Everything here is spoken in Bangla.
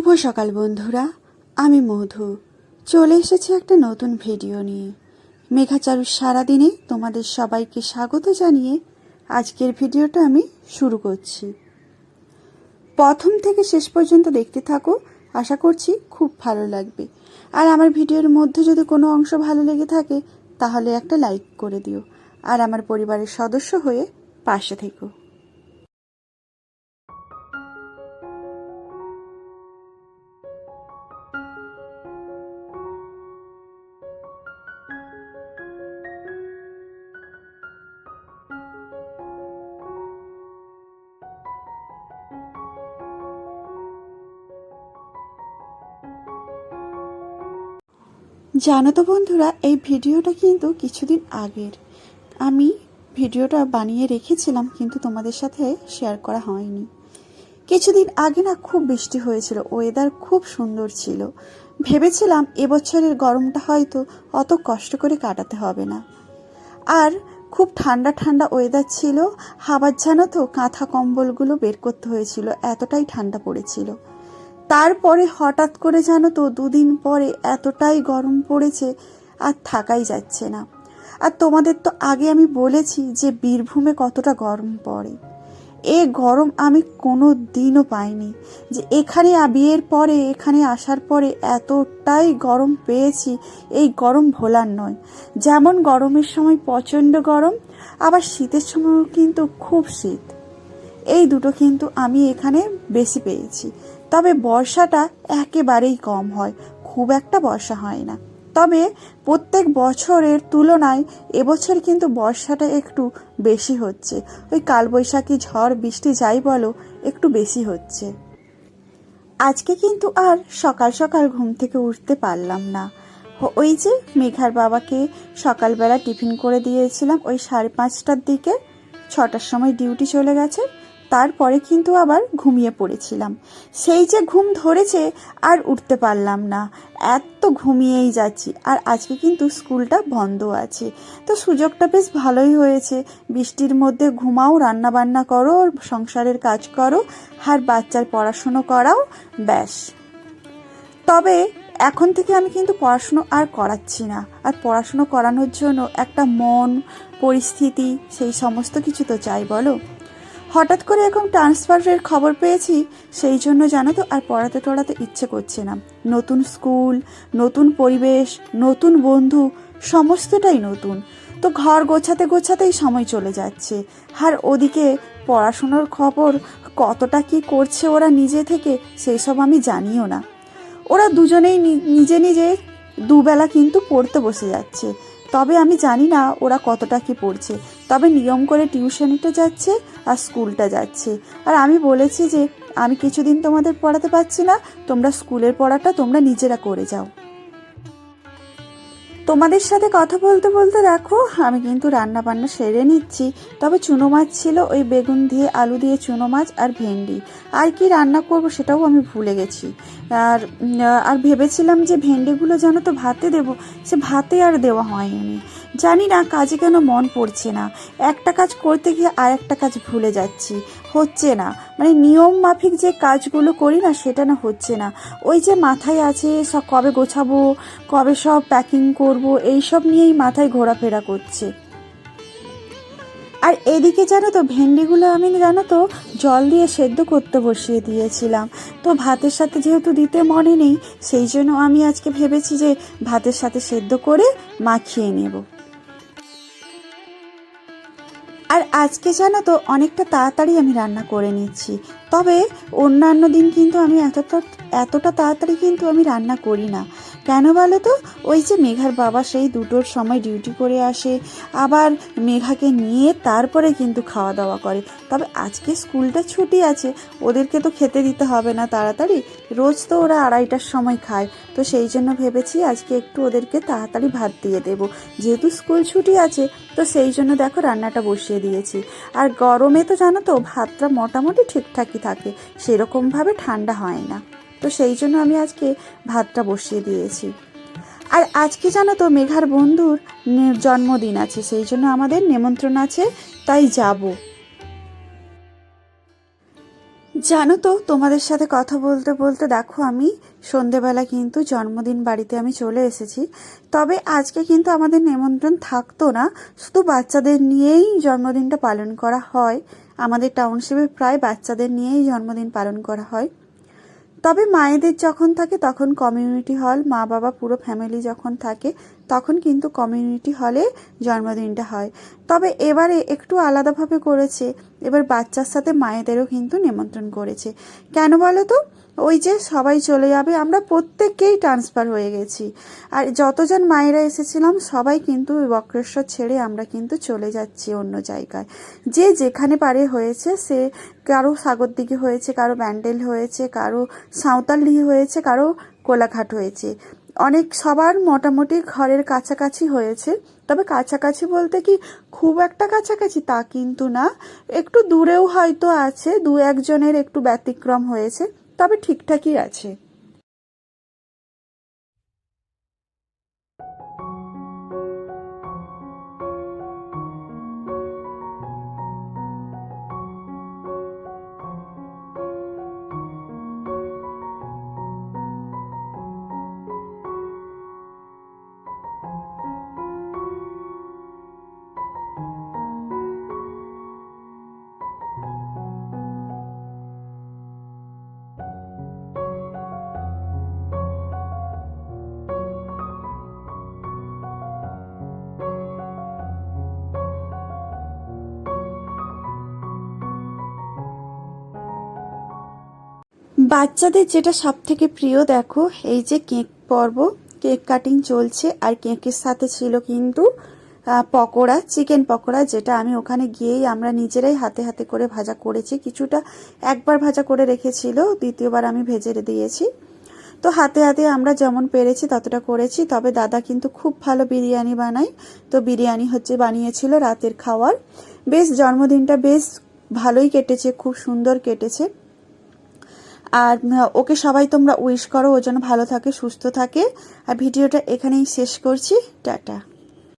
শুভ সকাল বন্ধুরা, আমি মধু চলে এসেছি একটা নতুন ভিডিও নিয়ে। মেঘাচারুর সারাদিনে তোমাদের সবাইকে স্বাগত জানিয়ে আজকের ভিডিওটা আমি শুরু করছি। প্রথম থেকে শেষ পর্যন্ত দেখতে থাকো, আশা করছি খুব ভালো লাগবে। আর আমার ভিডিওর মধ্যে যদি কোনো অংশ ভালো লেগে থাকে তাহলে একটা লাইক করে দিও, আর আমার পরিবারের সদস্য হয়ে পাশে থেকো। জানো তো বন্ধুরা, এই ভিডিওটা কিন্তু কিছুদিন আগের। আমি ভিডিওটা বানিয়ে রেখেছিলাম কিন্তু তোমাদের সাথে শেয়ার করা হয়নি। কিছুদিন আগে না খুব বৃষ্টি হয়েছিল, ওয়েদার খুব সুন্দর ছিল। ভেবেছিলাম এবছরের গরমটা হয়তো অত কষ্ট করে কাটাতে হবে না। আর খুব ঠান্ডা ঠান্ডা ওয়েদার ছিল। হাওয়ার জানো তো কাঁথা কম্বলগুলো বের করতে হয়েছিল, এতটাই ঠান্ডা পড়েছিল। তারপরে হঠাৎ করে জানো তো দুদিন পরে এতটাই গরম পড়েছে, আর থাকাই যাচ্ছে না। আর তোমাদের তো আগে আমি বলেছি যে বীরভূমে কতটা গরম পড়ে। এই গরম আমি কোনো দিনও পাইনি, যে এখানে বিয়ের পরে এখানে আসার পরে এতটাই গরম পেয়েছি। এই গরম ভোলার নয়। যেমন গরমের সময় প্রচণ্ড গরম, আবার শীতের সময়ও কিন্তু খুব শীত। এই দুটো কিন্তু আমি এখানে বেশি পেয়েছি। তবে বর্ষাটা একেবারেই কম হয়, খুব একটা বর্ষা হয় না। তবে প্রত্যেক বছরের তুলনায় এবছর কিন্তু বর্ষাটা একটু বেশি হচ্ছে। ওই কালবৈশাখী ঝড় বৃষ্টি যাই বলো, একটু বেশি হচ্ছে। আজকে কিন্তু আর সকাল সকাল ঘুম থেকে উঠতে পারলাম না। ওই যে মেঘার বাবাকে সকালবেলা টিফিন করে দিয়েছিলাম ওই 5:30টার দিকে, 6টার সময় ডিউটি চলে গেছে। তারপরে কিন্তু আবার ঘুমিয়ে পড়েছিলাম। সেই যে ঘুম ধরেছে, আর উঠতে পারলাম না, এত ঘুমিয়েই যাচ্ছি। আর আজকে কিন্তু স্কুলটা বন্ধ আছে, তো সুযোগটা বেশ ভালোই হয়েছে। বৃষ্টির মধ্যে ঘুমাও, রান্না বান্না করো, সংসারের কাজ করো, আর বাচ্চার পড়াশুনো করাও, ব্যাস। তবে এখন থেকে আমি কিন্তু পড়াশুনো আর করাচ্ছি না। আর পড়াশুনো করানোর জন্য একটা মন, পরিস্থিতি, সেই সমস্ত কিছু তো চাই বলো। হঠাৎ করে এখন ট্রান্সফারের খবর পেয়েছি, সেই জন্য জানো তো আর পড়াতে টড়াতে ইচ্ছে করছে না। নতুন স্কুল, নতুন পরিবেশ, নতুন বন্ধু, সমস্তটাই নতুন। তো ঘর গোছাতে গোছাতেই সময় চলে যাচ্ছে। আর ওদিকে পড়াশোনার খবর কতটা কি করছে ওরা নিজে থেকে, সেই সব আমি জানিও না। ওরা দুজনেই নিজে নিজে দুবেলা কিন্তু পড়তে বসে যাচ্ছে। তবে আমি জানি না ওরা কতটা কি পড়ছে। তবে নিয়ম করে টিউশনিটা যাচ্ছে আর স্কুলটা যাচ্ছে। আর আমি বলেছি যে আমি কিছুদিন তোমাদের পড়াতে পারছি না, তোমরা স্কুলের পড়াটা তোমরা নিজেরা করে যাও। তোমাদের সাথে কথা বলতে বলতে দেখো আমি কিন্তু রান্না বান্না সেরে নিচ্ছি। তবে চুনো মাছ ছিল, ওই বেগুন দিয়ে আলু দিয়ে চুনো মাছ আর ভেন্ডি। আর কি রান্না করব সেটাও আমি ভুলে গেছি। আর ভেবেছিলাম যে ভেন্ডিগুলো জানো তো ভাতে দেব, সে ভাতে আর দেওয়া হয়নি। জানি না কাজে কেন মন পড়ছে না। একটা কাজ করতে গিয়ে আর একটা কাজ ভুলে যাচ্ছি, হচ্ছে না। মানে নিয়ম মাফিক যে কাজগুলো করি না সেটা না হচ্ছে না। ওই যে মাথায় আছে সব কবে গোছাবো, কবে সব প্যাকিং করব, এইসব নিয়েই মাথায় ঘোরাফেরা করছে। আর এদিকে জানো তো ভেন্ডিগুলো আমি জানো তো জল দিয়ে সেদ্ধ করতে বসিয়ে দিয়েছিলাম। তো ভাতের সাথে যেহেতু দিতে মনে নেই, সেই জন্য আমি আজকে ভেবেছি যে ভাতের সাথে সেদ্ধ করে মাখিয়ে নেব। আর আজকে জানো তো অনেকটা তাড়াতাড়ি আমি রান্না করে নিচ্ছি। তবে অন্যান্য দিন কিন্তু আমি এতটা তাড়াতাড়ি কিন্তু আমি রান্না করি না। কেন বলো তো, ওই যে মেঘার বাবা সেই 2টোর সময় ডিউটি করে আসে, আবার মেঘাকে নিয়ে তারপরে কিন্তু খাওয়া দাওয়া করে। তবে আজকে স্কুলটা ছুটি আছে, ওদেরকে তো খেতে দিতে হবে না তাড়াতাড়ি। রোজ তো ওরা 2:30টার সময় খায়। তো সেই জন্য ভেবেছি আজকে একটু ওদেরকে তাড়াতাড়ি ভাত দিয়ে দেবো, যেহেতু স্কুল ছুটি আছে। তো সেই জন্য দেখো রান্নাটা বসিয়ে দিয়েছি। আর গরমে তো জানো তো ভাতটা মোটামুটি ঠিকঠাকই থাকে, সেরকমভাবে ঠান্ডা হয় না। তো সেই জন্য আমি আজকে ভাতটা বসিয়ে দিয়েছি। আর আজকে জানো তো মেঘার বন্ধুর জন্মদিন আছে, সেই জন্য আমাদের নিমন্ত্রণ আছে, তাই যাব। জানো তো, তোমাদের সাথে কথা বলতে বলতে দেখো আমি সন্ধেবেলা কিন্তু জন্মদিন বাড়িতে আমি চলে এসেছি। তবে আজকে কিন্তু আমাদের নিমন্ত্রণ থাকতো না, শুধু বাচ্চাদের নিয়েই জন্মদিনটা পালন করা হয়। আমাদের টাউনশিপে প্রায় বাচ্চাদের নিয়েই জন্মদিন পালন করা হয়। তবে মায়েদের যখন থাকে তখন কমিউনিটি হল, মা বাবা পুরো ফ্যামিলি যখন থাকে তখন কিন্তু কমিউনিটি হলে জন্মদিনটা হয়। তবে এবারে একটু আলাদাভাবে করেছে, এবার বাচ্চার সাথে মায়েদেরও কিন্তু নিমন্ত্রণ করেছে। কেন বলো তো? ওই যে সবাই চলে যাবে, আমরা প্রত্যেককেই ট্রান্সফার হয়ে গেছি। আর যতজন মায়েরা এসেছিলাম সবাই কিন্তু ওই বক্রেশ্বর ছেড়ে আমরা কিন্তু চলে যাচ্ছি অন্য জায়গায়। যে যেখানে পারে হয়েছে, সে কারো সাগরদিঘি হয়েছে, কারো ব্যান্ডেল হয়েছে, কারো সাঁওতালডিহি হয়েছে, কারো কোলাঘাট হয়েছে। অনেক সবার মোটামুটি ঘরের কাছাকাছি হয়েছে। তবে কাছাকাছি বলতে কি খুব একটা কাছাকাছি তা কিন্তু না, একটু দূরেও হয়তো আছে, দু একজনের একটু ব্যতিক্রম হয়েছে, তবে ঠিকঠাকই আছে। বাচ্চাদের যেটা সব থেকে প্রিয় দেখো, এই যে কেক পর্ব, কেক কাটিং চলছে। আর কেকের সাথে ছিল কিন্তু পকোড়া, চিকেন পকোড়া, যেটা আমি ওখানে গিয়েই আমরা নিজেরাই হাতে হাতে করে ভাজা করেছি। কিছুটা একবার ভাজা করে রেখেছিল, দ্বিতীয়বার আমি ভেজে দিয়েছি। তো হাতে হাতে আমরা যেমন পেরেছি ততটা করেছি। তবে দাদা কিন্তু খুব ভালো বিরিয়ানি বানায়, তো বিরিয়ানি বানিয়েছিল রাতের খাওয়ার। বেশ জন্মদিনটা বেশ ভালোই কেটেছে, খুব সুন্দর কেটেছে। আর ওকে সবাই তোমরা উইশ করো, ও যেন ভালো থাকে, সুস্থ থাকে। আর ভিডিওটা এখানেই শেষ করছি, টাটা।